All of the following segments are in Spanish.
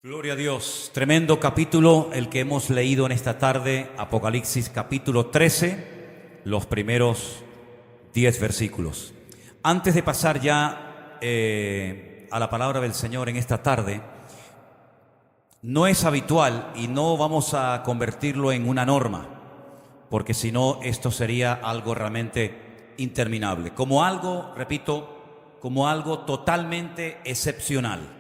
Gloria a Dios, tremendo capítulo el que hemos leído en esta tarde, Apocalipsis capítulo 13, los primeros 10 versículos. Antes de pasar ya a la palabra del Señor en esta tarde, no es habitual y no vamos a convertirlo en una norma, porque si no esto sería algo realmente interminable, como algo, repito, como algo totalmente excepcional.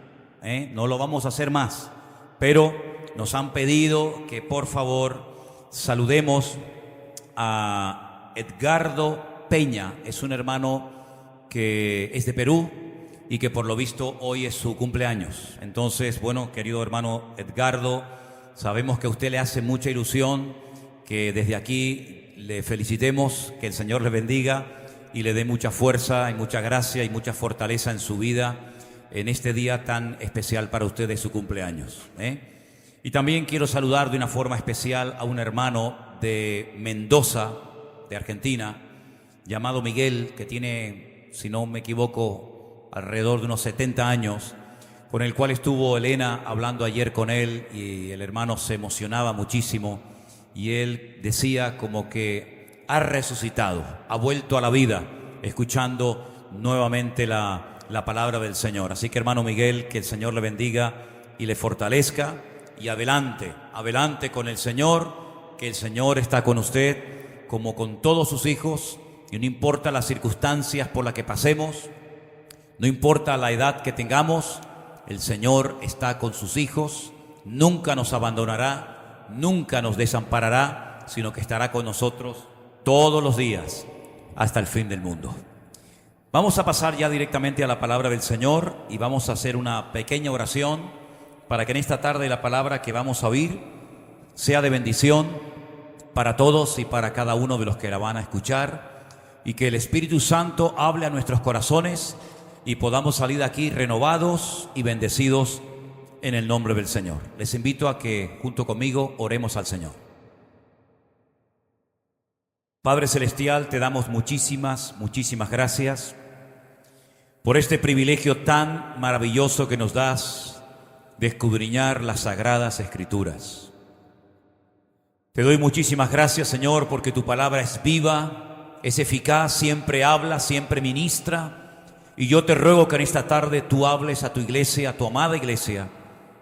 No lo vamos a hacer más, pero nos han pedido que por favor saludemos a Edgardo Peña. Es un hermano que es de Perú y que por lo visto hoy es su cumpleaños. Entonces, bueno, querido hermano Edgardo, sabemos que a usted le hace mucha ilusión que desde aquí le felicitemos, que el Señor le bendiga y le dé mucha fuerza y mucha gracia y mucha fortaleza en su vida en este día tan especial para usted de su cumpleaños. Y también quiero saludar de una forma especial a un hermano de Mendoza, de Argentina, llamado Miguel, que tiene, si no me equivoco, alrededor de unos 70 años, con el cual estuvo Elena hablando ayer con él y el hermano se emocionaba muchísimo y él decía como que ha resucitado, ha vuelto a la vida, escuchando nuevamente la palabra del Señor. Así que hermano Miguel, que el Señor le bendiga y le fortalezca y adelante, adelante con el Señor, que el Señor está con usted como con todos sus hijos y no importa las circunstancias por las que pasemos, no importa la edad que tengamos, el Señor está con sus hijos, nunca nos abandonará, nunca nos desamparará, sino que estará con nosotros todos los días hasta el fin del mundo. Vamos a pasar ya directamente a la palabra del Señor y vamos a hacer una pequeña oración para que en esta tarde la palabra que vamos a oír sea de bendición para todos y para cada uno de los que la van a escuchar y que el Espíritu Santo hable a nuestros corazones y podamos salir de aquí renovados y bendecidos en el nombre del Señor. Les invito a que junto conmigo oremos al Señor. Padre Celestial, te damos muchísimas gracias por este privilegio tan maravilloso que nos das de escudriñar las Sagradas Escrituras. Te doy muchísimas gracias, Señor, porque tu palabra es viva, es eficaz, siempre habla, siempre ministra. Y yo te ruego que en esta tarde tú hables a tu iglesia, a tu amada iglesia,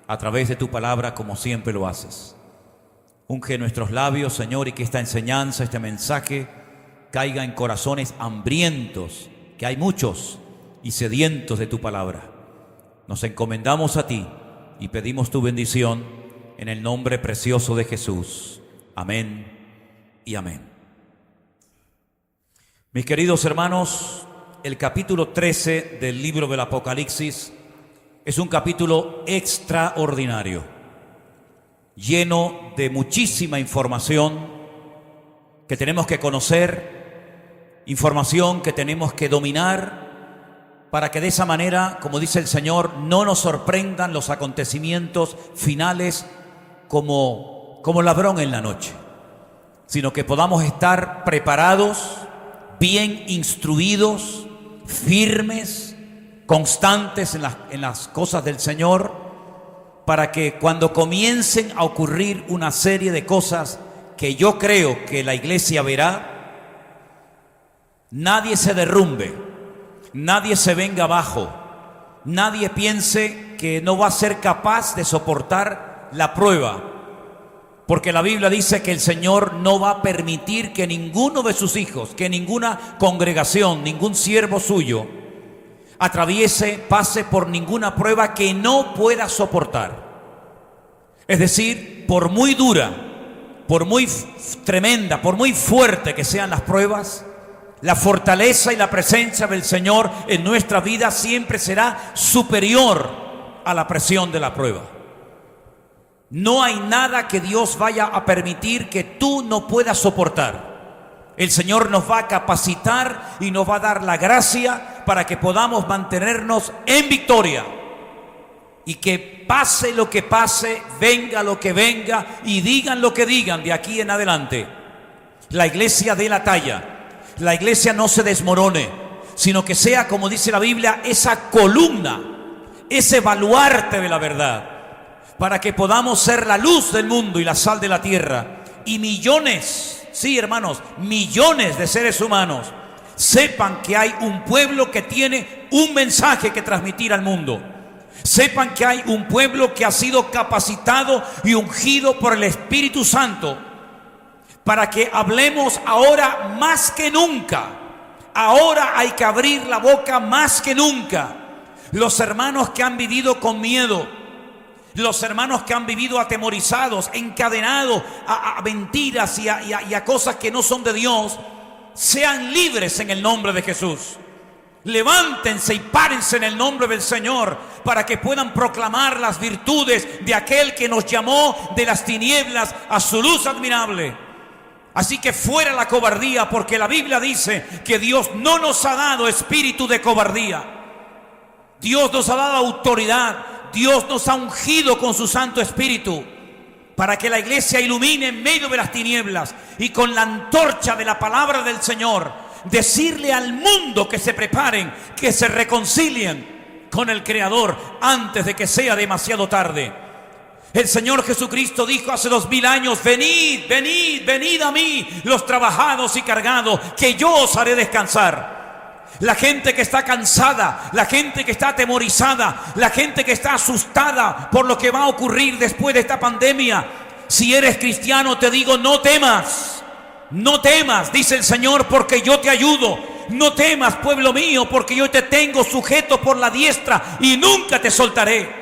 a través de tu palabra, como siempre lo haces. Unge nuestros labios, Señor, y que esta enseñanza, este mensaje, caiga en corazones hambrientos, que hay muchos, y sedientos de tu palabra. Nos encomendamos a ti y pedimos tu bendición en el nombre precioso de Jesús. Amén y amén. Mis queridos hermanos, el capítulo 13 del libro del Apocalipsis es un capítulo extraordinario, lleno de muchísima información que tenemos que conocer, información que tenemos que dominar, para que de esa manera, como dice el Señor, no nos sorprendan los acontecimientos finales como ladrón en la noche, sino que podamos estar preparados, bien instruidos, firmes, constantes en las cosas del Señor, para que cuando comiencen a ocurrir una serie de cosas que yo creo que la iglesia verá, nadie se derrumbe, nadie se venga abajo, nadie piense que no va a ser capaz de soportar la prueba, porque la Biblia dice que el Señor no va a permitir que ninguno de sus hijos, que ninguna congregación, ningún siervo suyo pase por ninguna prueba que no pueda soportar. Es decir, por muy dura, por muy tremenda, por muy fuerte que sean las pruebas, la fortaleza y la presencia del Señor en nuestra vida siempre será superior a la presión de la prueba. No hay nada que Dios vaya a permitir que tú no puedas soportar. El Señor nos va a capacitar y nos va a dar la gracia para que podamos mantenernos en victoria. Y que pase lo que pase, venga lo que venga y digan lo que digan de aquí en adelante, la iglesia dé la talla. La iglesia no se desmorone, sino que sea, como dice la Biblia, esa columna, ese baluarte de la verdad. para que podamos ser la luz del mundo y la sal de la tierra. Y millones, sí hermanos, millones de seres humanos sepan que hay un pueblo que tiene un mensaje que transmitir al mundo. Sepan que hay un pueblo que ha sido capacitado y ungido por el Espíritu Santo para que hablemos ahora más que nunca. Ahora hay que abrir la boca más que nunca. Los hermanos que han vivido con miedo, los hermanos que han vivido atemorizados, encadenados a mentiras y a cosas que no son de Dios, sean libres en el nombre de Jesús. Levántense y párense en el nombre del Señor para que puedan proclamar las virtudes de aquel que nos llamó de las tinieblas a su luz admirable. Así que fuera la cobardía, porque la Biblia dice que Dios no nos ha dado espíritu de cobardía. Dios nos ha dado autoridad. Dios nos ha ungido con su Santo Espíritu para que la iglesia ilumine en medio de las tinieblas y con la antorcha de la palabra del Señor decirle al mundo que se preparen, que se reconcilien con el Creador antes de que sea demasiado tarde. El Señor Jesucristo dijo hace 2000 años: venid, venid, venid a mí, los trabajados y cargados, que yo os haré descansar. La gente que está cansada, la gente que está atemorizada, la gente que está asustada por lo que va a ocurrir después de esta pandemia, si eres cristiano te digo: no temas, no temas, dice el Señor, porque yo te ayudo. No temas, pueblo mío, porque yo te tengo sujeto por la diestra y nunca te soltaré.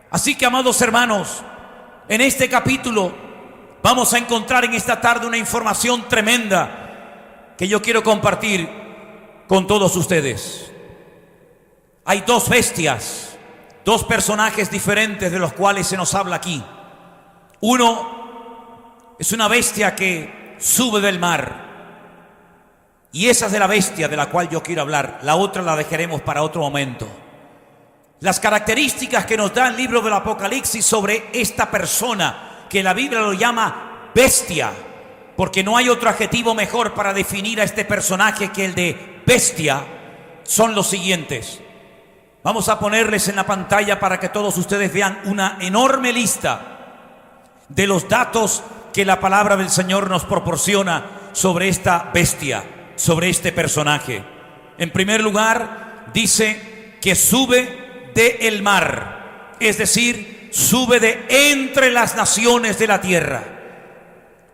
Así que, amados hermanos, en este capítulo vamos a encontrar en esta tarde una información tremenda que yo quiero compartir con todos ustedes. Hay dos bestias, dos personajes diferentes de los cuales se nos habla aquí. Uno es una bestia que sube del mar, y esa es de la bestia de la cual yo quiero hablar. La otra la dejaremos para otro momento. Las características que nos da el libro del Apocalipsis sobre esta persona, que la Biblia lo llama bestia, porque no hay otro adjetivo mejor para definir a este personaje que el de bestia, son los siguientes. Vamos a ponerles en la pantalla para que todos ustedes vean una enorme lista de los datos que la palabra del Señor nos proporciona sobre esta bestia, sobre este personaje. En primer lugar, dice que sube del mar, es decir, sube de entre las naciones de la tierra.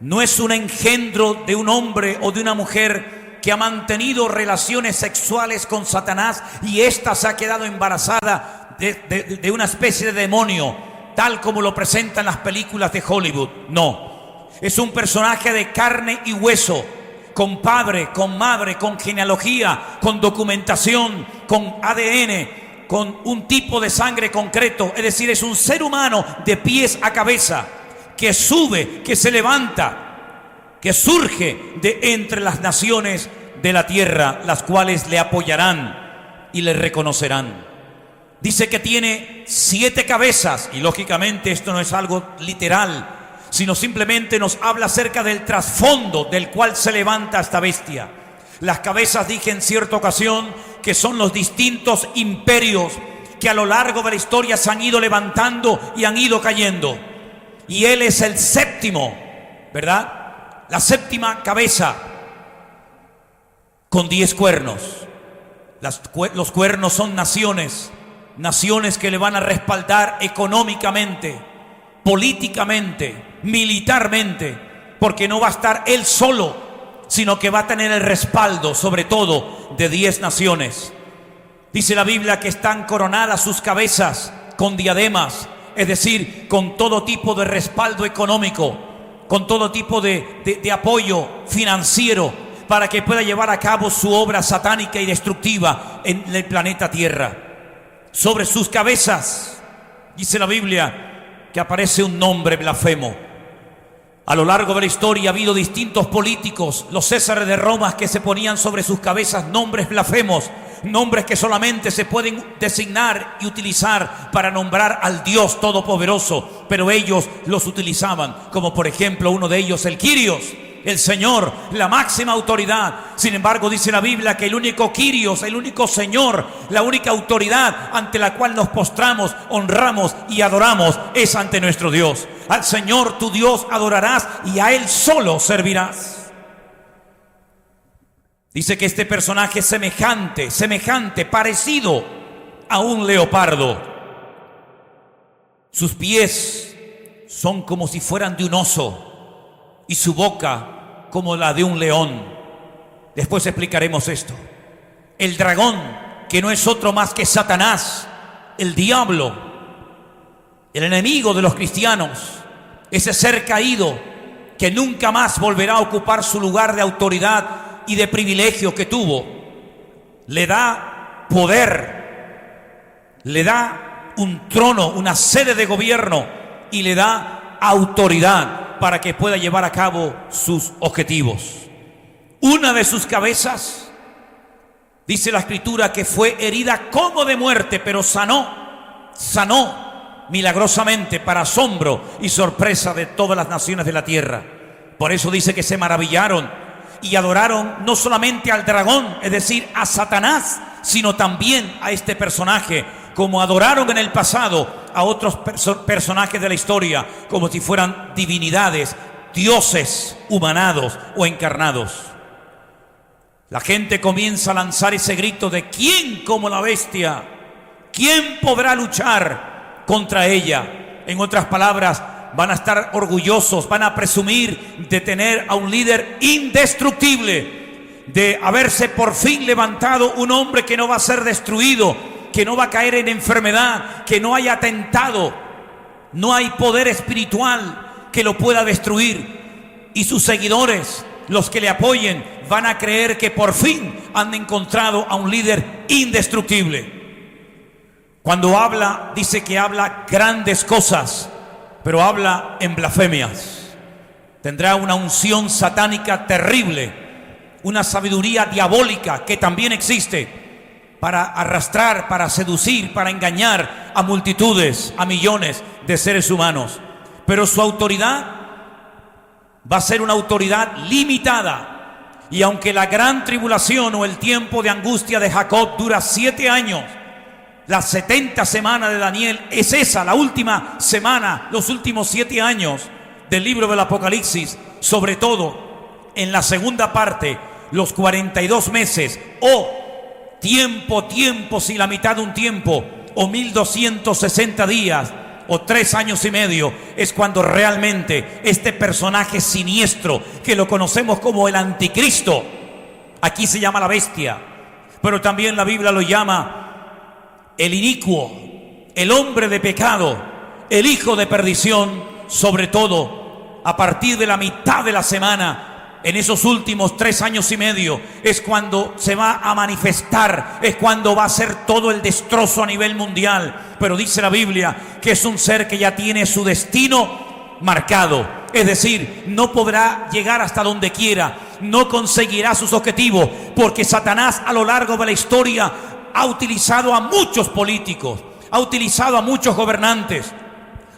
No es un engendro de un hombre o de una mujer que ha mantenido relaciones sexuales con Satanás y ésta se ha quedado embarazada de una especie de demonio, tal como lo presentan las películas de Hollywood. No, es un personaje de carne y hueso, con padre, con madre, con genealogía, con documentación, con ADN, con un tipo de sangre concreto. Es decir, es un ser humano de pies a cabeza, que sube, que se levanta, que surge de entre las naciones de la tierra, las cuales le apoyarán y le reconocerán. Dice que tiene 7 cabezas, y lógicamente esto no es algo literal, sino simplemente nos habla acerca del trasfondo del cual se levanta esta bestia. Las cabezas, dije en cierta ocasión, que son los distintos imperios que a lo largo de la historia se han ido levantando y han ido cayendo. Y él es el séptimo, ¿verdad? La séptima cabeza, con 10 cuernos. Los cuernos son naciones que le van a respaldar económicamente, políticamente, militarmente, porque no va a estar él solo, sino que va a tener el respaldo, sobre todo, de 10 naciones. Dice la Biblia que están coronadas sus cabezas con diademas, es decir, con todo tipo de respaldo económico, con todo tipo de apoyo financiero, para que pueda llevar a cabo su obra satánica y destructiva en el planeta Tierra. Sobre sus cabezas, dice la Biblia, que aparece un nombre blasfemo. A lo largo de la historia ha habido distintos políticos, los Césares de Roma, que se ponían sobre sus cabezas nombres blasfemos, nombres que solamente se pueden designar y utilizar para nombrar al Dios Todopoderoso, pero ellos los utilizaban, como por ejemplo uno de ellos, el Kyrios, el Señor, la máxima autoridad. Sin embargo, dice la Biblia que el único Kyrios, el único Señor, la única autoridad ante la cual nos postramos, honramos y adoramos es ante nuestro Dios. Al Señor tu Dios adorarás y a Él solo servirás. Dice que este personaje es semejante, parecido a un leopardo. Sus pies son como si fueran de un oso y su boca como la de un león. Después explicaremos esto. El dragón, que no es otro más que Satanás, el diablo, el enemigo de los cristianos, ese ser caído que nunca más volverá a ocupar su lugar de autoridad y de privilegio que tuvo, le da poder, le da un trono, una sede de gobierno y le da autoridad para que pueda llevar a cabo sus objetivos. Una de sus cabezas, dice la Escritura, que fue herida como de muerte, pero sanó milagrosamente para asombro y sorpresa de todas las naciones de la tierra. Por eso dice que se maravillaron y adoraron no solamente al dragón, es decir, a Satanás, sino también a este personaje, como adoraron en el pasado a otros personajes de la historia, como si fueran divinidades, dioses humanados o encarnados. La gente comienza a lanzar ese grito de ¿quién como la bestia? ¿Quién podrá luchar contra ella? En otras palabras, van a estar orgullosos, van a presumir de tener a un líder indestructible, de haberse por fin levantado un hombre que no va a ser destruido, que no va a caer en enfermedad, que no haya atentado, no hay poder espiritual que lo pueda destruir. Y sus seguidores, los que le apoyen, van a creer que por fin han encontrado a un líder indestructible. Cuando habla, dice que habla grandes cosas, pero habla en blasfemias. Tendrá una unción satánica terrible, una sabiduría diabólica que también existe para arrastrar, para seducir, para engañar a multitudes, a millones de seres humanos. Pero su autoridad va a ser una autoridad limitada. Y aunque la gran tribulación o el tiempo de angustia de Jacob dura 7 años, las 70 semanas de Daniel es esa, la última semana, los últimos 7 años del libro del Apocalipsis, sobre todo en la segunda parte, los 42 meses o tiempo, si la mitad de un tiempo, o 1260 días, o 3 años y medio, es cuando realmente este personaje siniestro, que lo conocemos como el anticristo, aquí se llama la bestia, pero también la Biblia lo llama el inicuo, el hombre de pecado, el hijo de perdición, sobre todo a partir de la mitad de la semana. En esos últimos 3 años y medio es cuando se va a manifestar, es cuando va a ser todo el destrozo a nivel mundial. Pero dice la Biblia que es un ser que ya tiene su destino marcado. Es decir, no podrá llegar hasta donde quiera, no conseguirá sus objetivos, porque Satanás a lo largo de la historia ha utilizado a muchos políticos, ha utilizado a muchos gobernantes,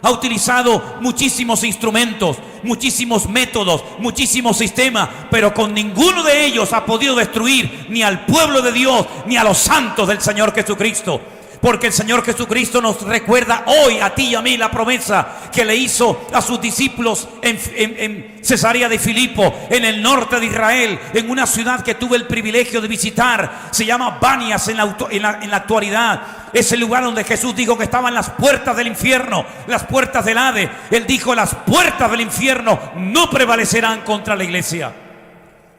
ha utilizado muchísimos instrumentos, muchísimos métodos, muchísimos sistemas, pero con ninguno de ellos ha podido destruir ni al pueblo de Dios, ni a los santos del Señor Jesucristo. Porque el Señor Jesucristo nos recuerda hoy a ti y a mí la promesa que le hizo a sus discípulos en Cesarea de Filipo, en el norte de Israel, en una ciudad que tuve el privilegio de visitar. Se llama Banias en la actualidad. Es el lugar donde Jesús dijo que estaban las puertas del infierno, las puertas del Hades. Él dijo: las puertas del infierno no prevalecerán contra la iglesia.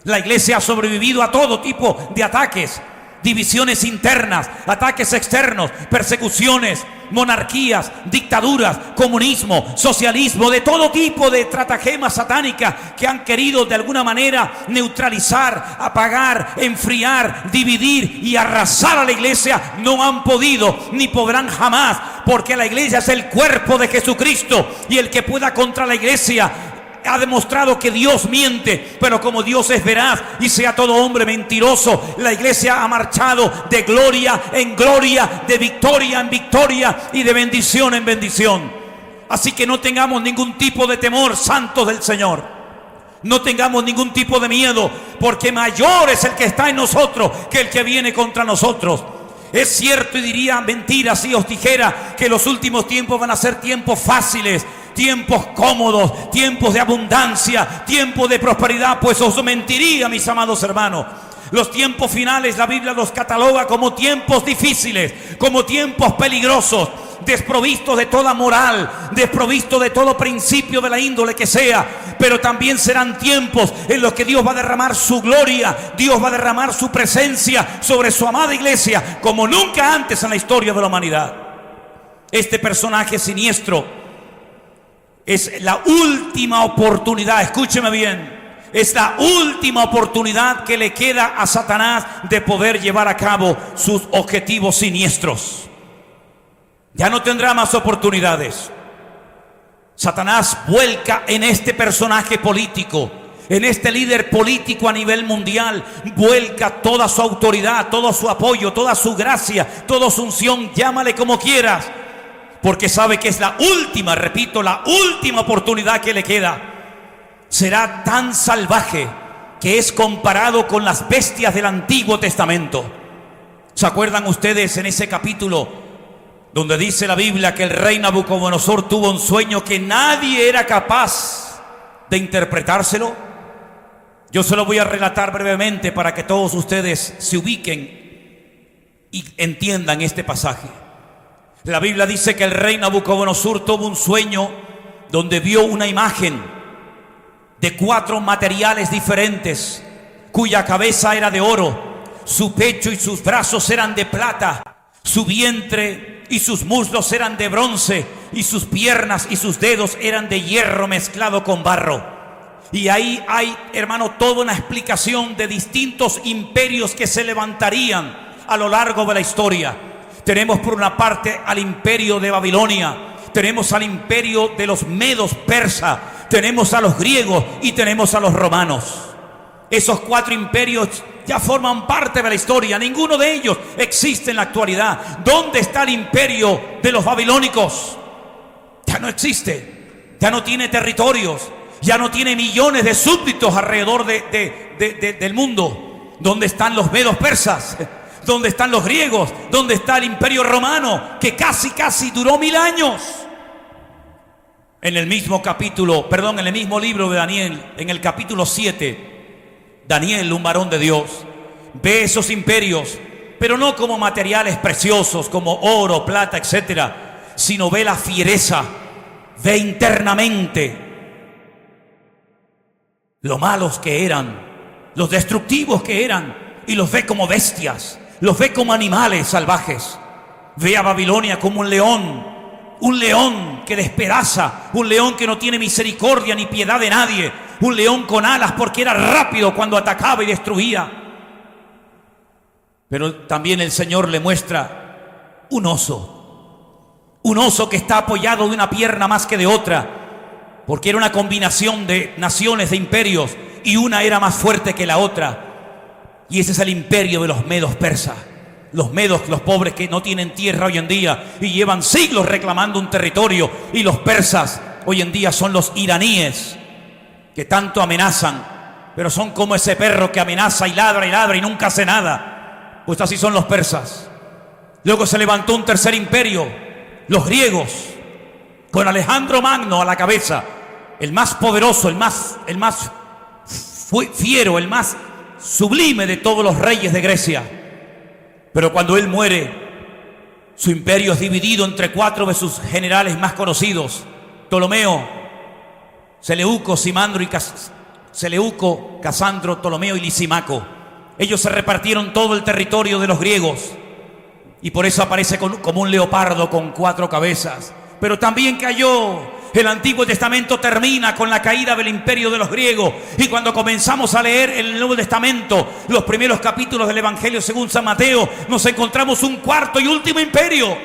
La iglesia ha sobrevivido a todo tipo de ataques, divisiones internas, ataques externos, persecuciones, monarquías, dictaduras, comunismo, socialismo, de todo tipo de estratagemas satánicas que han querido de alguna manera neutralizar, apagar, enfriar, dividir y arrasar a la iglesia. No han podido ni podrán jamás, porque la iglesia es el cuerpo de Jesucristo, y el que pueda contra la iglesia ha demostrado que Dios miente, pero como Dios es veraz y sea todo hombre mentiroso, la iglesia ha marchado de gloria en gloria, de victoria en victoria y de bendición en bendición. Así que no tengamos ningún tipo de temor, santos del Señor. No tengamos ningún tipo de miedo, porque mayor es el que está en nosotros que el que viene contra nosotros. Es cierto, y diría mentira si os dijera que los últimos tiempos van a ser tiempos fáciles, tiempos cómodos, tiempos de abundancia, tiempos de prosperidad, pues os mentiría, mis amados hermanos. Los tiempos finales la Biblia los cataloga como tiempos difíciles, como tiempos peligrosos, desprovistos de toda moral, desprovistos de todo principio de la índole que sea, pero también serán tiempos en los que Dios va a derramar su gloria, Dios va a derramar su presencia sobre su amada iglesia, como nunca antes en la historia de la humanidad. Este personaje siniestro es la última oportunidad, escúcheme bien, es la última oportunidad que le queda a Satanás de poder llevar a cabo sus objetivos siniestros. Ya no tendrá más oportunidades. Satanás vuelca en este personaje político, en este líder político a nivel mundial, vuelca toda su autoridad, todo su apoyo, toda su gracia, toda su unción, llámale como quieras, porque sabe que es la última, repito, la última oportunidad que le queda. Será tan salvaje que es comparado con las bestias del Antiguo Testamento. ¿Se acuerdan ustedes en ese capítulo donde dice la Biblia que el rey Nabucodonosor tuvo un sueño que nadie era capaz de interpretárselo? Yo se lo voy a relatar brevemente para que todos ustedes se ubiquen y entiendan este pasaje. La Biblia dice que el rey Nabucodonosor tuvo un sueño donde vio una imagen de 4 materiales diferentes, cuya cabeza era de oro, su pecho y sus brazos eran de plata, su vientre y sus muslos eran de bronce, y sus piernas y sus dedos eran de hierro mezclado con barro. Y ahí hay, hermano, toda una explicación de distintos imperios que se levantarían a lo largo de la historia. Tenemos por una parte al imperio de Babilonia, tenemos al imperio de los medos persas, tenemos a los griegos y tenemos a los romanos. Esos 4 imperios ya forman parte de la historia, ninguno de ellos existe en la actualidad. ¿Dónde está el imperio de los babilónicos? Ya no existe, ya no tiene territorios, ya no tiene millones de súbditos alrededor del mundo. ¿Dónde están los medos persas? ¿Dónde están los griegos? ¿Dónde está el imperio romano que casi duró 1000 años? En el mismo capítulo, en el mismo libro de Daniel, en el capítulo 7, Daniel, un varón de Dios, ve esos imperios, pero no como materiales preciosos, como oro, plata, etcétera, sino ve la fiereza, ve internamente lo malos que eran, los destructivos que eran, y los ve como bestias, los ve como animales salvajes. Ve a Babilonia como un león que despedaza, un león que no tiene misericordia ni piedad de nadie, un león con alas porque era rápido cuando atacaba y destruía. Pero también el Señor le muestra un oso que está apoyado de una pierna más que de otra, porque era una combinación de naciones, de imperios, y una era más fuerte que la otra. Y ese es el imperio de los medos persas. Los medos, los pobres que no tienen tierra hoy en día y llevan siglos reclamando un territorio. Y los persas hoy en día son los iraníes, que tanto amenazan, pero son como ese perro que amenaza y ladra y nunca hace nada. Pues así son los persas. Luego se levantó un tercer imperio, los griegos, con Alejandro Magno a la cabeza, el más poderoso, el más fiero, el más sublime de todos los reyes de Grecia. Pero cuando él muere, su imperio es dividido entre 4 de sus generales más conocidos: Ptolomeo, Seleuco, Casandro, Ptolomeo y Lisimaco. Ellos se repartieron todo el territorio de los griegos, y por eso aparece como un leopardo con 4 cabezas. Pero también cayó. El Antiguo Testamento termina con la caída del imperio de los griegos, y cuando comenzamos a leer el Nuevo Testamento, los primeros capítulos del Evangelio según San Mateo, nos encontramos un cuarto y último imperio,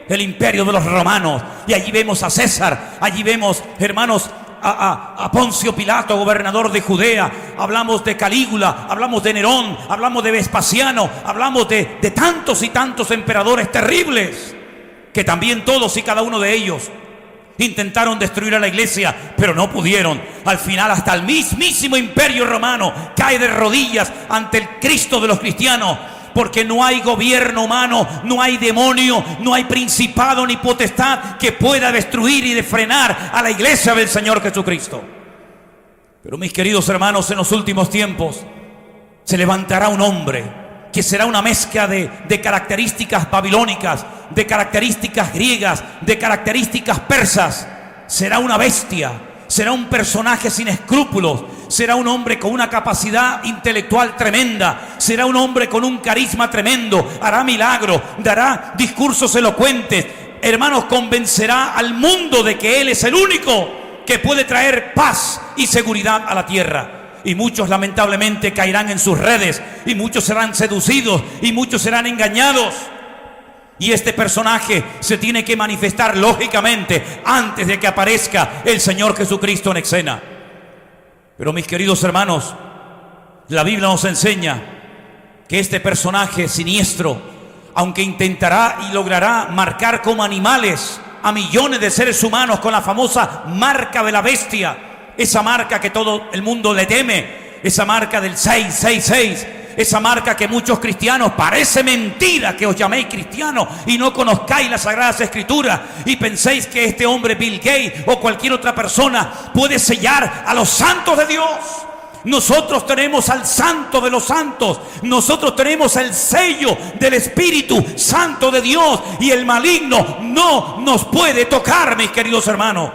el imperio de los romanos. Y allí vemos a César, allí vemos, hermanos, a Poncio Pilato, gobernador de Judea. Hablamos de Calígula, hablamos de Nerón, hablamos de Vespasiano, hablamos de tantos y tantos emperadores terribles, que también todos y cada uno de ellos Intentaron destruir a la iglesia, pero no pudieron. Al final hasta el mismísimo imperio romano cae de rodillas ante el Cristo de los cristianos, porque no hay gobierno humano, no hay demonio, no hay principado ni potestad que pueda destruir y de frenar a la iglesia del Señor Jesucristo. Pero mis queridos hermanos, en los últimos tiempos se levantará un hombre que será una mezcla de características babilónicas, de características griegas, de características persas. Será una bestia, será un personaje sin escrúpulos, será un hombre con una capacidad intelectual tremenda, será un hombre con un carisma tremendo, hará milagros, dará discursos elocuentes. Hermanos, convencerá al mundo de que Él es el único que puede traer paz y seguridad a la tierra. Y muchos lamentablemente caerán en sus redes, y muchos serán seducidos, y muchos serán engañados. Y este personaje se tiene que manifestar lógicamente antes de que aparezca el Señor Jesucristo en escena. Pero mis queridos hermanos, la Biblia nos enseña que este personaje siniestro, aunque intentará y logrará marcar como animales a millones de seres humanos con la famosa marca de la bestia, esa marca que todo el mundo le teme, esa marca del 666, esa marca que muchos cristianos, parece mentira que os llaméis cristianos y no conozcáis las Sagradas Escrituras y penséis que este hombre Bill Gates o cualquier otra persona puede sellar a los santos de Dios. Nosotros tenemos al Santo de los Santos, nosotros tenemos el sello del Espíritu Santo de Dios, y el maligno no nos puede tocar, mis queridos hermanos.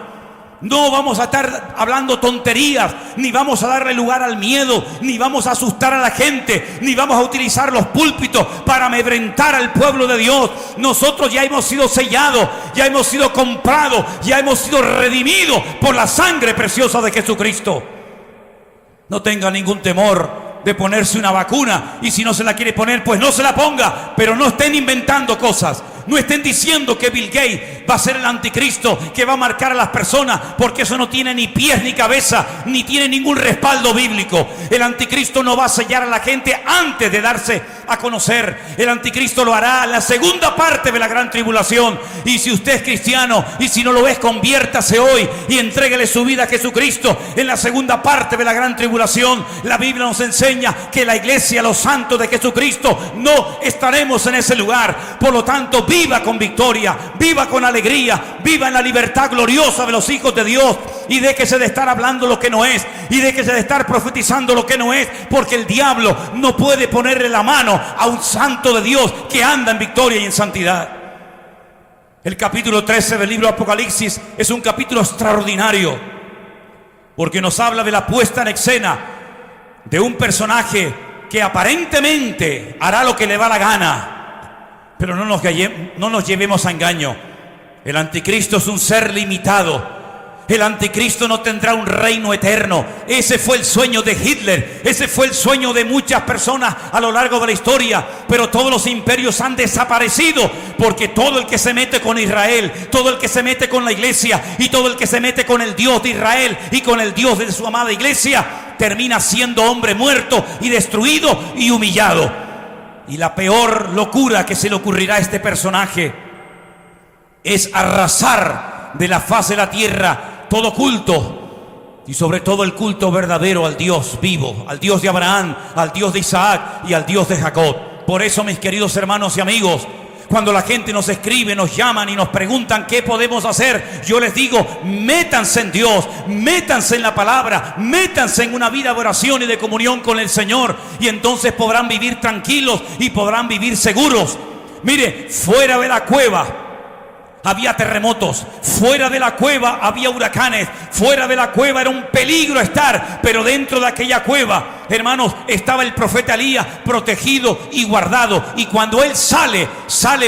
No vamos a estar hablando tonterías, ni vamos a darle lugar al miedo, ni vamos a asustar a la gente, ni vamos a utilizar los púlpitos para amedrentar al pueblo de Dios. Nosotros ya hemos sido sellados, ya hemos sido comprados, ya hemos sido redimidos por la sangre preciosa de Jesucristo. No tenga ningún temor de ponerse una vacuna, y si no se la quiere poner, pues no se la ponga, pero no estén inventando cosas. No estén diciendo que Bill Gates va a ser el anticristo que va a marcar a las personas, porque eso no tiene ni pies ni cabeza, ni tiene ningún respaldo bíblico. El anticristo no va a sellar a la gente antes de darse a conocer. El anticristo lo hará en la segunda parte de la gran tribulación. Y si usted es cristiano, y si no lo es, conviértase hoy y entréguele su vida a Jesucristo. En la segunda parte de la gran tribulación, la Biblia nos enseña que la iglesia, los santos de Jesucristo, no estaremos en ese lugar. Por lo tanto, viva con victoria, viva con alegría, viva en la libertad gloriosa de los hijos de Dios, y déjese de estar hablando lo que no es, y déjese de estar profetizando lo que no es, porque el diablo no puede ponerle la mano a un santo de Dios que anda en victoria y en santidad. El capítulo 13 del libro de Apocalipsis es un capítulo extraordinario, porque nos habla de la puesta en escena de un personaje que aparentemente hará lo que le va la gana. Pero no nos llevemos a engaño. El anticristo es un ser limitado. El anticristo no tendrá un reino eterno. Ese fue el sueño de Hitler. Ese fue el sueño de muchas personas a lo largo de la historia. Pero todos los imperios han desaparecido, porque todo el que se mete con Israel, todo el que se mete con la iglesia, y todo el que se mete con el Dios de Israel y con el Dios de su amada iglesia, termina siendo hombre muerto y destruido y humillado. Y la peor locura que se le ocurrirá a este personaje es arrasar de la faz de la tierra todo culto, y sobre todo el culto verdadero al Dios vivo, al Dios de Abraham, al Dios de Isaac y al Dios de Jacob. Por eso, mis queridos hermanos y amigos, cuando la gente nos escribe, nos llaman y nos preguntan qué podemos hacer, yo les digo: métanse en Dios, métanse en la palabra, métanse en una vida de oración y de comunión con el Señor, y entonces podrán vivir tranquilos y podrán vivir seguros. Mire, fuera de la cueva había terremotos, fuera de la cueva había huracanes, fuera de la cueva era un peligro estar, pero dentro de aquella cueva, hermanos, estaba el profeta Elías protegido y guardado. Y cuando él sale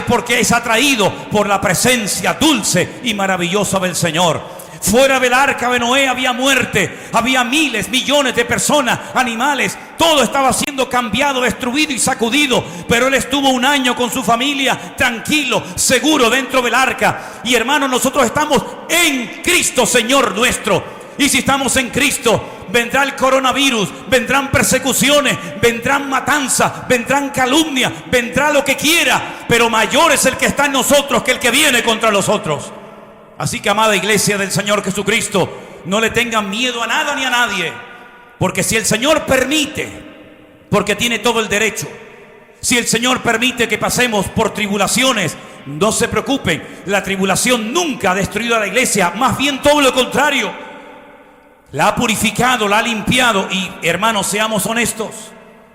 porque es atraído por la presencia dulce y maravillosa del Señor. Fuera del arca de Noé había muerte, había miles, millones de personas, animales, todo estaba siendo cambiado, destruido y sacudido, pero él estuvo un año con su familia, tranquilo, seguro dentro del arca. Y hermanos, nosotros estamos en Cristo, Señor nuestro. Y si estamos en Cristo, vendrá el coronavirus, vendrán persecuciones, vendrán matanzas, vendrán calumnias, vendrá lo que quiera, pero mayor es el que está en nosotros que el que viene contra nosotros. Así que, amada iglesia del Señor Jesucristo, no le tengan miedo a nada ni a nadie, porque si el Señor permite, porque tiene todo el derecho, si el Señor permite que pasemos por tribulaciones, no se preocupen, la tribulación nunca ha destruido a la iglesia, más bien todo lo contrario, la ha purificado, la ha limpiado. Y hermanos, seamos honestos,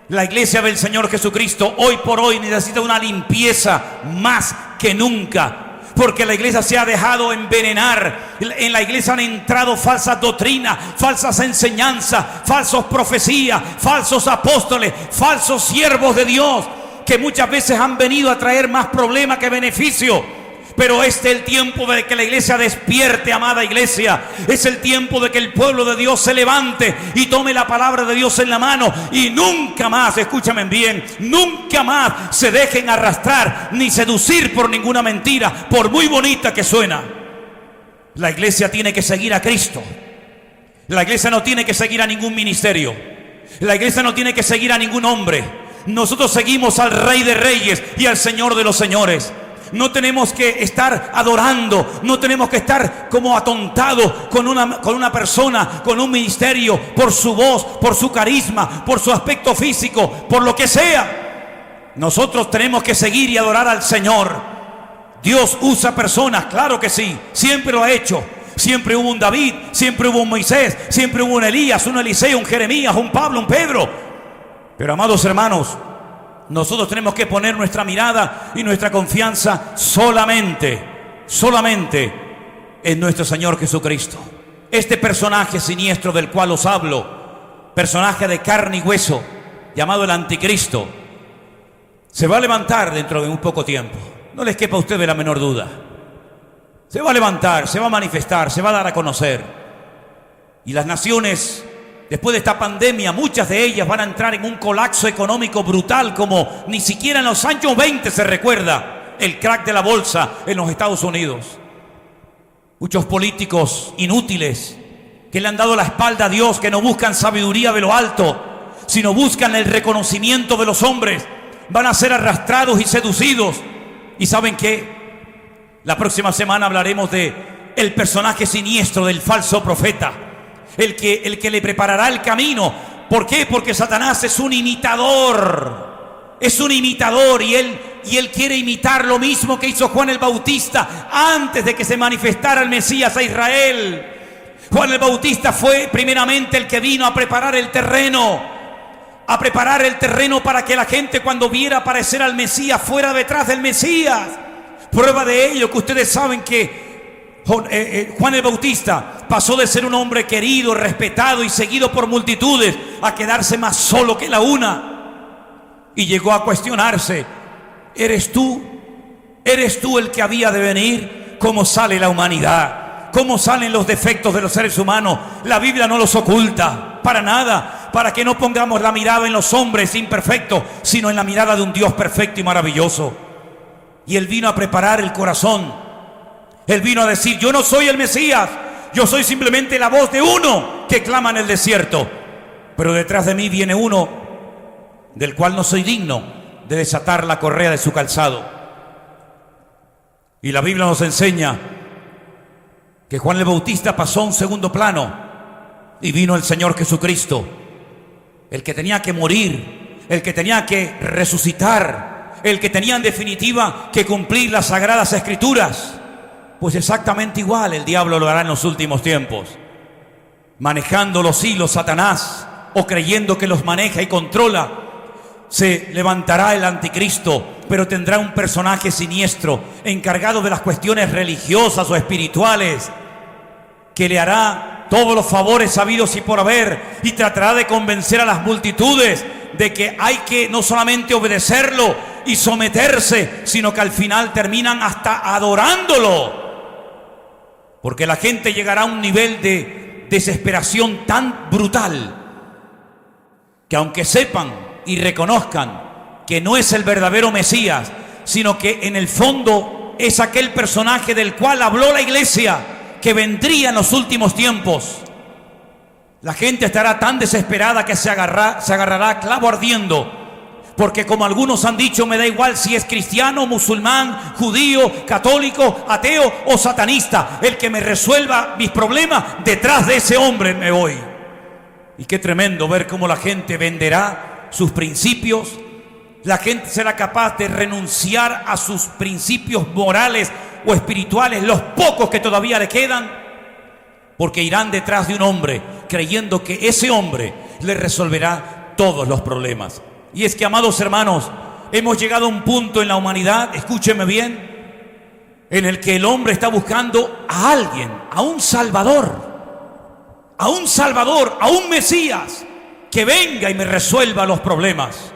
la iglesia del Señor Jesucristo hoy por hoy necesita una limpieza más que nunca, porque la iglesia se ha dejado envenenar. En la iglesia han entrado falsas doctrinas, falsas enseñanzas, falsos profecías, falsos apóstoles, falsos siervos de Dios, que muchas veces han venido a traer más problemas que beneficio. Pero este es el tiempo de que la iglesia despierte, amada iglesia. Es el tiempo de que el pueblo de Dios se levante y tome la palabra de Dios en la mano. Y nunca más, escúchame bien, nunca más se dejen arrastrar ni seducir por ninguna mentira, por muy bonita que suena. La iglesia tiene que seguir a Cristo. La iglesia no tiene que seguir a ningún ministerio. La iglesia no tiene que seguir a ningún hombre. Nosotros seguimos al Rey de Reyes y al Señor de los Señores. No tenemos que estar adorando, no tenemos que estar como atontados con una persona, con un ministerio, por su voz, por su carisma, por su aspecto físico, por lo que sea. Nosotros tenemos que seguir y adorar al Señor. Dios usa personas, claro que sí, siempre lo ha hecho. Siempre hubo un David, siempre hubo un Moisés, siempre hubo un Elías, un Eliseo, un Jeremías, un Pablo, un Pedro. Pero, amados hermanos, nosotros tenemos que poner nuestra mirada y nuestra confianza solamente en nuestro Señor Jesucristo. Este personaje siniestro del cual os hablo, personaje de carne y hueso, llamado el Anticristo, se va a levantar dentro de un poco tiempo. No les quepa a ustedes la menor duda. Se va a levantar, se va a manifestar, se va a dar a conocer. Y las naciones, después de esta pandemia, muchas de ellas van a entrar en un colapso económico brutal, como ni siquiera en los años 20 se recuerda el crack de la bolsa en los Estados Unidos. Muchos políticos inútiles que le han dado la espalda a Dios, que no buscan sabiduría de lo alto, sino buscan el reconocimiento de los hombres, van a ser arrastrados y seducidos. ¿Y saben qué? La próxima semana hablaremos de el personaje siniestro del falso profeta. El que le preparará el camino. ¿Por qué? Porque Satanás es un imitador. Es un imitador y él quiere imitar lo mismo que hizo Juan el Bautista antes de que se manifestara el Mesías a Israel. Juan el Bautista fue primeramente el que vino a preparar el terreno. A preparar el terreno para que la gente, cuando viera aparecer al Mesías, fuera detrás del Mesías. Prueba de ello que ustedes saben que Juan el Bautista pasó de ser un hombre querido, respetado y seguido por multitudes a quedarse más solo que la una. Y llegó a cuestionarse: ¿eres tú el que había de venir? ¿Cómo sale la humanidad? ¿Cómo salen los defectos de los seres humanos? La Biblia no los oculta, para nada, para que no pongamos la mirada en los hombres imperfectos, sino en la mirada de un Dios perfecto y maravilloso. Y él vino a preparar el corazón. Él vino a decir: yo no soy el Mesías, yo soy simplemente la voz de uno que clama en el desierto. Pero detrás de mí viene uno del cual no soy digno de desatar la correa de su calzado. Y la Biblia nos enseña que Juan el Bautista pasó a un segundo plano y vino el Señor Jesucristo, el que tenía que morir, el que tenía que resucitar, el que tenía en definitiva que cumplir las sagradas escrituras. Pues exactamente igual el diablo lo hará en los últimos tiempos, manejando los hilos Satanás, o creyendo que los maneja y controla. Se levantará el Anticristo, pero tendrá un personaje siniestro encargado de las cuestiones religiosas o espirituales, que le hará todos los favores sabidos y por haber, y tratará de convencer a las multitudes de que hay que no solamente obedecerlo y someterse, sino que al final terminan hasta adorándolo. Porque la gente llegará a un nivel de desesperación tan brutal que, aunque sepan y reconozcan que no es el verdadero Mesías, sino que en el fondo es aquel personaje del cual habló la iglesia, que vendría en los últimos tiempos, la gente estará tan desesperada que se agarrará a clavo ardiendo Porque como algunos han dicho, me da igual si es cristiano, musulmán, judío, católico, ateo o satanista. El que me resuelva mis problemas, detrás de ese hombre me voy. Y qué tremendo ver cómo la gente venderá sus principios. La gente será capaz de renunciar a sus principios morales o espirituales, los pocos que todavía le quedan, porque irán detrás de un hombre creyendo que ese hombre le resolverá todos los problemas. Y es que, amados hermanos, hemos llegado a un punto en la humanidad, escúcheme bien, en el que el hombre está buscando a alguien, a un Salvador, a un Mesías que venga y me resuelva los problemas.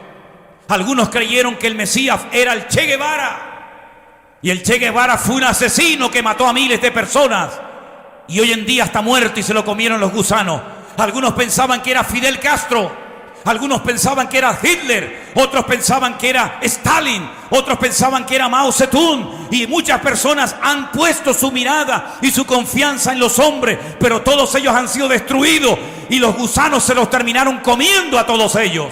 Algunos creyeron que el Mesías era el Che Guevara, y el Che Guevara fue un asesino que mató a miles de personas y hoy en día está muerto y se lo comieron los gusanos. Algunos pensaban que era Fidel Castro, algunos pensaban que era Hitler, otros pensaban que era Stalin, otros pensaban que era Mao Zedong, y muchas personas han puesto su mirada y su confianza en los hombres, pero todos ellos han sido destruidos y los gusanos se los terminaron comiendo a todos ellos.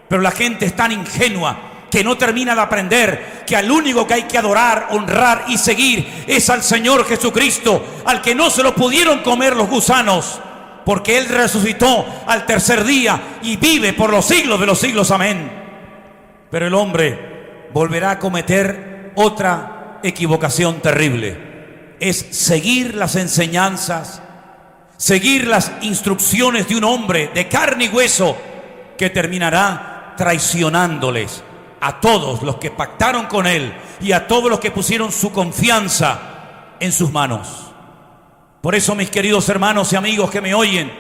Pero la gente es tan ingenua que no termina de aprender que al único que hay que adorar, honrar y seguir es al Señor Jesucristo, al que no se lo pudieron comer los gusanos, porque Él resucitó al tercer día y vive por los siglos de los siglos. Amén. Pero el hombre volverá a cometer otra equivocación terrible. Es seguir las enseñanzas, seguir las instrucciones de un hombre de carne y hueso que terminará traicionándoles a todos los que pactaron con Él y a todos los que pusieron su confianza en sus manos. Por eso, mis queridos hermanos y amigos que me oyen,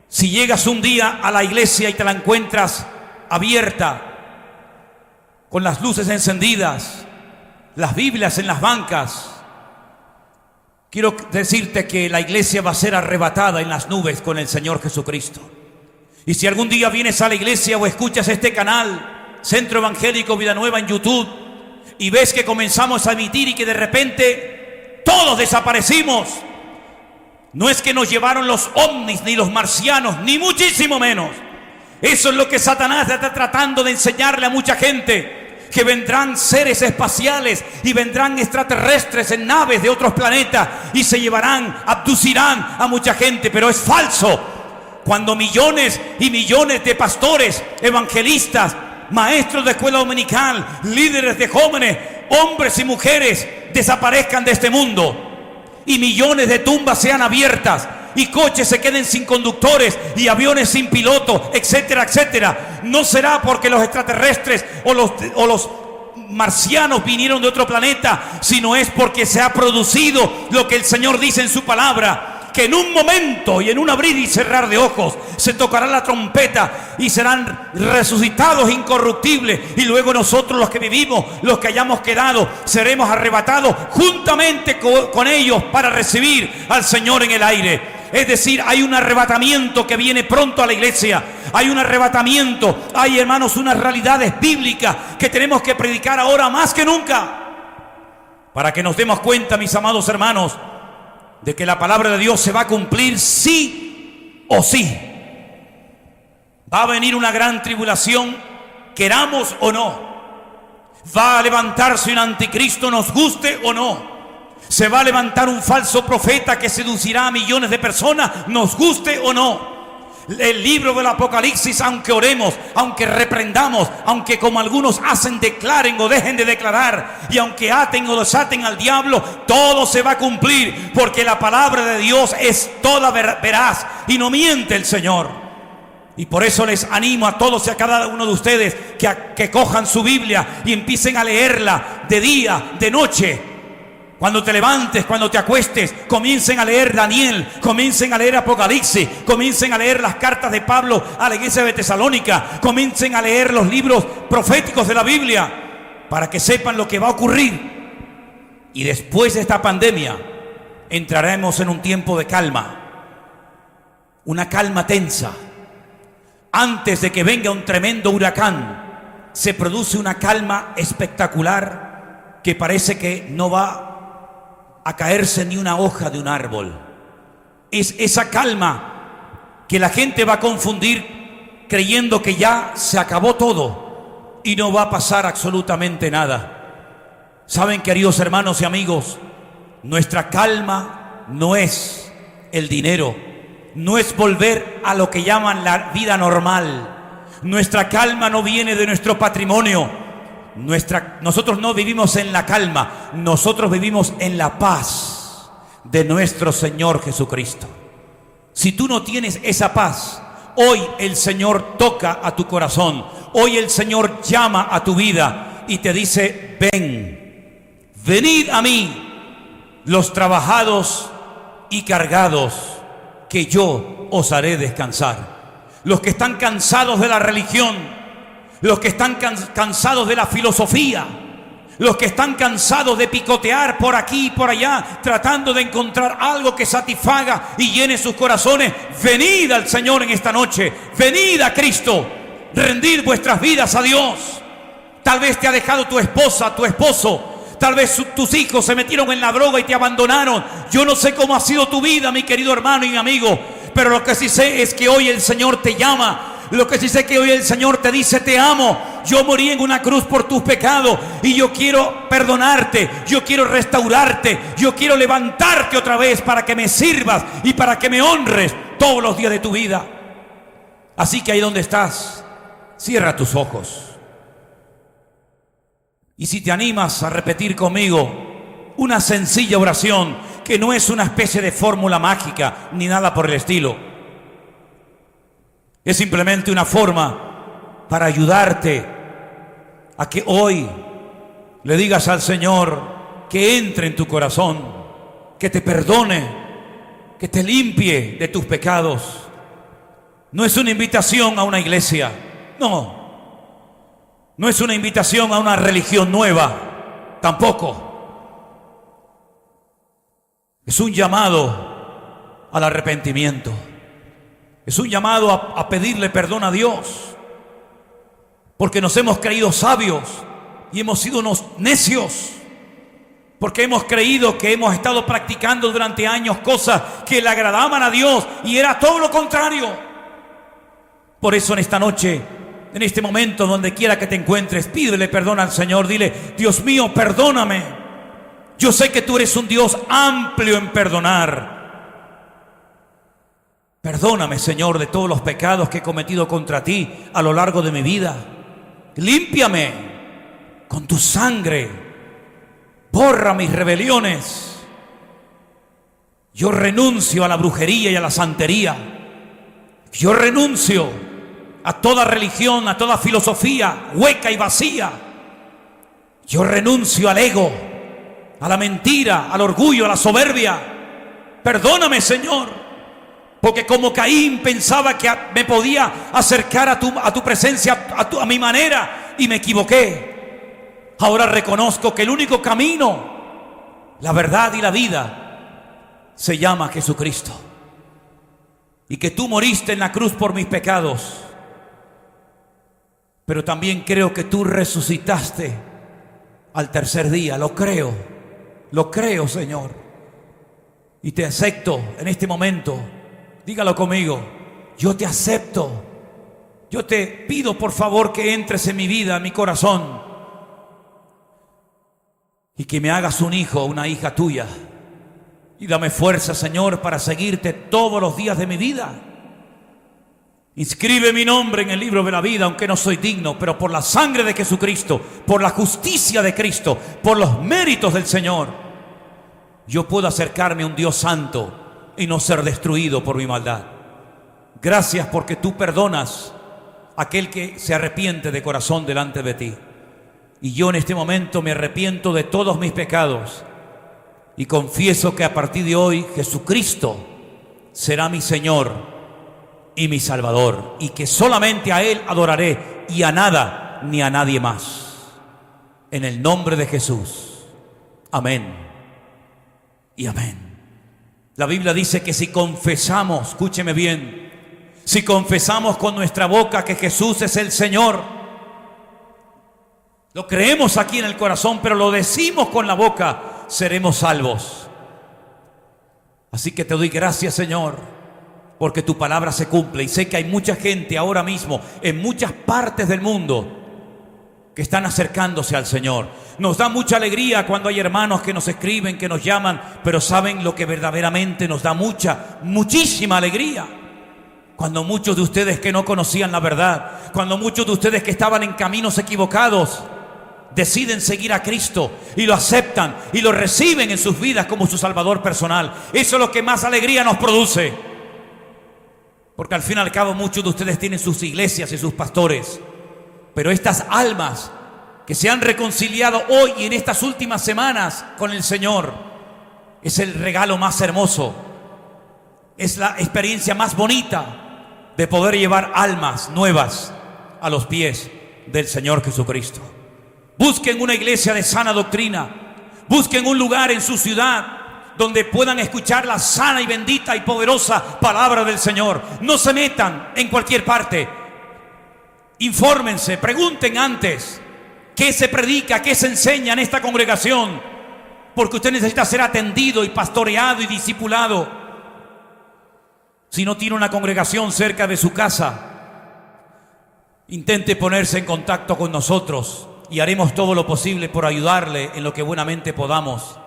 si llegas un día a la iglesia y te la encuentras abierta, con las luces encendidas, las Biblias en las bancas, quiero decirte que la iglesia va a ser arrebatada en las nubes con el Señor Jesucristo. Y si algún día vienes a la iglesia o escuchas este canal, Centro Evangélico Vida Nueva en YouTube, y ves que comenzamos a emitir y que de repente todos desaparecimos, no es que nos llevaron los ovnis ni los marcianos, ni muchísimo menos. Eso es lo que Satanás está tratando de enseñarle a mucha gente, que vendrán seres espaciales y vendrán extraterrestres en naves de otros planetas y se llevarán, abducirán a mucha gente, pero es falso. Cuando millones y millones de pastores, evangelistas, maestros de escuela dominical, líderes de jóvenes, hombres y mujeres desaparezcan de este mundo y millones de tumbas sean abiertas y coches se queden sin conductores y aviones sin piloto, etcétera, etcétera, no será porque los extraterrestres o los marcianos vinieron de otro planeta, sino es porque se ha producido lo que el Señor dice en su palabra, que en un momento y en un abrir y cerrar de ojos se tocará la trompeta y serán resucitados incorruptibles, y luego nosotros, los que vivimos, los que hayamos quedado, seremos arrebatados juntamente con ellos para recibir al Señor en el aire. Es decir, hay un arrebatamiento que viene pronto a la iglesia. Hay un arrebatamiento, hay, hermanos, unas realidades bíblicas que tenemos que predicar ahora más que nunca, para que nos demos cuenta, mis amados hermanos, de que la palabra de Dios se va a cumplir sí o sí. Va a venir una gran tribulación, queramos o no. Va a levantarse un anticristo, nos guste o no. Se va a levantar un falso profeta que seducirá a millones de personas, nos guste o no. El libro del Apocalipsis, aunque oremos, aunque reprendamos, aunque como algunos hacen, declaren o dejen de declarar, y aunque aten o desaten al diablo, todo se va a cumplir, porque la palabra de Dios es toda veraz y no miente el Señor. Y por eso les animo a todos y a cada uno de ustedes que cojan su Biblia y empiecen a leerla de día, de noche. Cuando te levantes, cuando te acuestes, comiencen a leer Daniel, comiencen a leer Apocalipsis, comiencen a leer las cartas de Pablo a la iglesia de Tesalónica, comiencen a leer los libros proféticos de la Biblia, para que sepan lo que va a ocurrir. Y después de esta pandemia, entraremos en un tiempo de calma, una calma tensa. Antes de que venga un tremendo huracán, se produce una calma espectacular que parece que no va a caerse ni una hoja de un árbol. Es esa calma que la gente va a confundir creyendo que ya se acabó todo y no va a pasar absolutamente nada. Saben, queridos hermanos y amigos, nuestra calma no es el dinero, no es volver a lo que llaman la vida normal. Nuestra calma no viene de nuestro patrimonio. Nosotros no vivimos en la calma, nosotros vivimos en la paz de nuestro Señor Jesucristo. Si tú no tienes esa paz, hoy el Señor toca a tu corazón, hoy el Señor llama a tu vida y te dice: ven, venid a mí, los trabajados y cargados, que yo os haré descansar. Los que están cansados de la religión, los que están cansados de la filosofía, los que están cansados de picotear por aquí y por allá, tratando de encontrar algo que satisfaga y llene sus corazones, venid al Señor en esta noche, venid a Cristo, rendid vuestras vidas a Dios. Tal vez te ha dejado tu esposa, tu esposo, tal vez tus hijos se metieron en la droga y te abandonaron. Yo no sé cómo ha sido tu vida, mi querido hermano y mi amigo, pero lo que sí sé es que hoy el Señor te llama. Lo que sí sé que hoy el Señor te dice: te amo, yo morí en una cruz por tus pecados y yo quiero perdonarte, yo quiero restaurarte, yo quiero levantarte otra vez para que me sirvas y para que me honres todos los días de tu vida. Así que ahí donde estás, cierra tus ojos. Y si te animas a repetir conmigo una sencilla oración, que no es una especie de fórmula mágica ni nada por el estilo, es simplemente una forma para ayudarte a que hoy le digas al Señor que entre en tu corazón, que te perdone, que te limpie de tus pecados. No es una invitación a una iglesia, no es una invitación a una religión nueva, tampoco. Es un llamado al arrepentimiento. Es un llamado a pedirle perdón a Dios, porque nos hemos creído sabios y hemos sido unos necios, porque hemos creído que hemos estado practicando durante años cosas que le agradaban a Dios y era todo lo contrario. Por eso en esta noche, en este momento, donde quiera que te encuentres, pídele perdón al Señor. Dile: Dios mío, perdóname. Yo sé que tú eres un Dios amplio en perdonar. Perdóname, Señor, de todos los pecados que he cometido contra ti a lo largo de mi vida. Límpiame con tu sangre. Borra mis rebeliones. Yo renuncio a la brujería y a la santería. Yo renuncio a toda religión, a toda filosofía hueca y vacía. Yo renuncio al ego, a la mentira, al orgullo, a la soberbia. Perdóname, Señor. Porque como Caín pensaba que me podía acercar a tu presencia, a mi manera, y me equivoqué. Ahora reconozco que el único camino, la verdad y la vida se llama Jesucristo. Y que tú moriste en la cruz por mis pecados. Pero también creo que tú resucitaste al tercer día. Lo creo, Señor. Y te acepto en este momento. Dígalo conmigo: yo te acepto. Yo te pido por favor que entres en mi vida, en mi corazón, y que me hagas un hijo, una hija tuya. Y dame fuerza, Señor, para seguirte todos los días de mi vida. Inscribe mi nombre en el libro de la vida, aunque no soy digno, pero por la sangre de Jesucristo, por la justicia de Cristo, por los méritos del Señor, yo puedo acercarme a un Dios santo y no ser destruido por mi maldad. Gracias porque tú perdonas a aquel que se arrepiente de corazón delante de ti. Y yo en este momento me arrepiento de todos mis pecados y confieso que a partir de hoy Jesucristo será mi Señor y mi Salvador, y que solamente a Él adoraré y a nada ni a nadie más. En el nombre de Jesús. Amén y amén. La Biblia dice que si confesamos, escúcheme bien, si confesamos con nuestra boca que Jesús es el Señor, lo creemos aquí en el corazón, pero lo decimos con la boca, seremos salvos. Así que te doy gracias, Señor, porque tu palabra se cumple. Y sé que hay mucha gente ahora mismo en muchas partes del mundo que están acercándose al Señor. Nos da mucha alegría cuando hay hermanos que nos escriben, que nos llaman, pero ¿saben lo que verdaderamente nos da muchísima alegría? Cuando muchos de ustedes que no conocían la verdad, cuando muchos de ustedes que estaban en caminos equivocados, deciden seguir a Cristo y lo aceptan y lo reciben en sus vidas como su Salvador personal. Eso es lo que más alegría nos produce. Porque al fin y al cabo muchos de ustedes tienen sus iglesias y sus pastores. Pero estas almas que se han reconciliado hoy y en estas últimas semanas con el Señor, es el regalo más hermoso. Es la experiencia más bonita de poder llevar almas nuevas a los pies del Señor Jesucristo. Busquen una iglesia de sana doctrina. Busquen un lugar en su ciudad donde puedan escuchar la sana y bendita y poderosa palabra del Señor. No se metan en cualquier parte. Infórmense, pregunten antes qué se predica, qué se enseña en esta congregación, porque usted necesita ser atendido y pastoreado y discipulado. Si no tiene una congregación cerca de su casa, intente ponerse en contacto con nosotros y haremos todo lo posible por ayudarle en lo que buenamente podamos.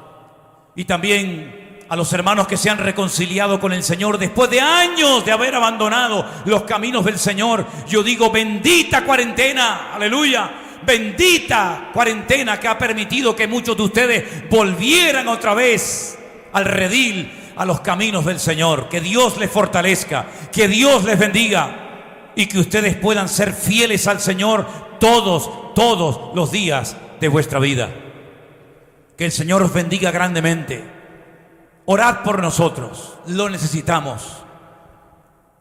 Y también a los hermanos que se han reconciliado con el Señor después de años de haber abandonado los caminos del Señor, yo digo: bendita cuarentena, aleluya, bendita cuarentena que ha permitido que muchos de ustedes volvieran otra vez al redil, a los caminos del Señor. Que Dios les fortalezca, que Dios les bendiga y que ustedes puedan ser fieles al Señor todos los días de vuestra vida. Que el Señor os bendiga grandemente. Orad por nosotros, lo necesitamos,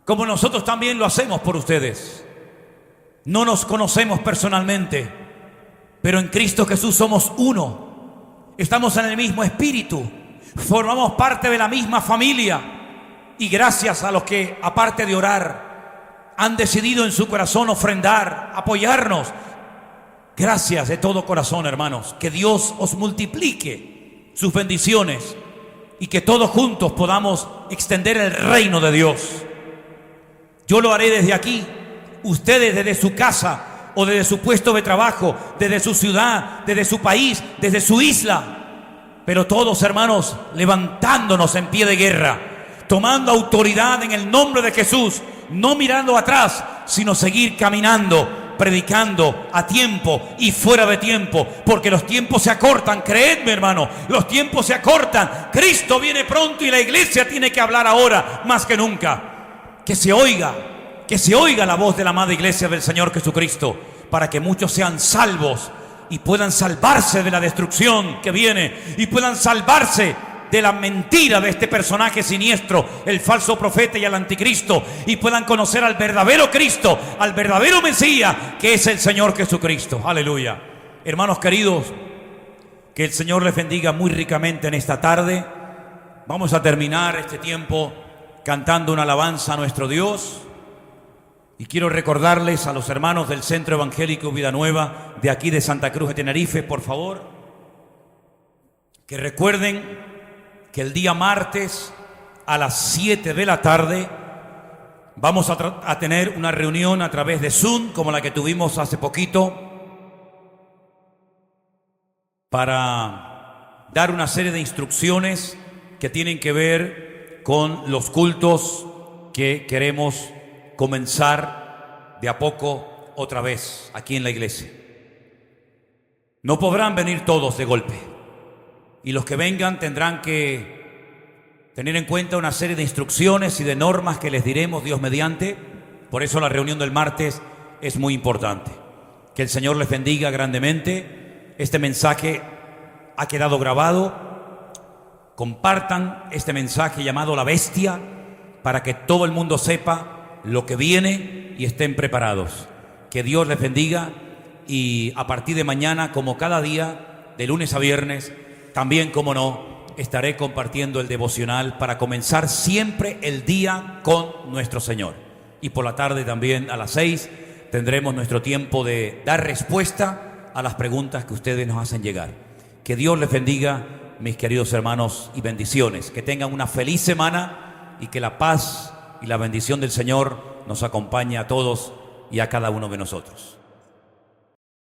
como nosotros también lo hacemos por ustedes. No nos conocemos personalmente, pero en Cristo Jesús somos uno. Estamos en el mismo espíritu, formamos parte de la misma familia. Y gracias a los que, aparte de orar, han decidido en su corazón ofrendar, apoyarnos. Gracias de todo corazón, hermanos. Que Dios os multiplique sus bendiciones y que todos juntos podamos extender el reino de Dios. Yo lo haré desde aquí, ustedes desde su casa o desde su puesto de trabajo, desde su ciudad, desde su país, desde su isla. Pero todos, hermanos, levantándonos en pie de guerra, tomando autoridad en el nombre de Jesús, no mirando atrás, sino seguir caminando, predicando a tiempo y fuera de tiempo, porque los tiempos se acortan. Creedme, hermano, los tiempos se acortan. Cristo viene pronto y la iglesia tiene que hablar ahora más que nunca. Que se oiga la voz de la amada iglesia del Señor Jesucristo, para que muchos sean salvos y puedan salvarse de la destrucción que viene, y puedan salvarse de la mentira de este personaje siniestro, el falso profeta y el anticristo, y puedan conocer al verdadero Cristo, al verdadero Mesías, que es el Señor Jesucristo. Aleluya. Hermanos queridos, que el Señor les bendiga muy ricamente en esta tarde. Vamos a terminar este tiempo cantando una alabanza a nuestro Dios. Y quiero recordarles a los hermanos del Centro Evangélico Vida Nueva de aquí de Santa Cruz de Tenerife, por favor, que recuerden que el día martes a las 7 de la tarde vamos a tener una reunión a través de Zoom, como la que tuvimos hace poquito, para dar una serie de instrucciones que tienen que ver con los cultos que queremos comenzar de a poco otra vez aquí en la iglesia. No podrán venir todos de golpe, y los que vengan tendrán que tener en cuenta una serie de instrucciones y de normas que les diremos Dios mediante. Por eso la reunión del martes es muy importante. Que el Señor les bendiga grandemente. Este mensaje ha quedado grabado. Compartan este mensaje llamado La Bestia, para que todo el mundo sepa lo que viene y estén preparados. Que Dios les bendiga, y a partir de mañana, como cada día, de lunes a viernes, también, como no, estaré compartiendo el devocional para comenzar siempre el día con nuestro Señor. Y por la tarde también a las 6 tendremos nuestro tiempo de dar respuesta a las preguntas que ustedes nos hacen llegar. Que Dios les bendiga, mis queridos hermanos, y bendiciones. Que tengan una feliz semana y que la paz y y la bendición del Señor nos acompaña a todos y a cada uno de nosotros.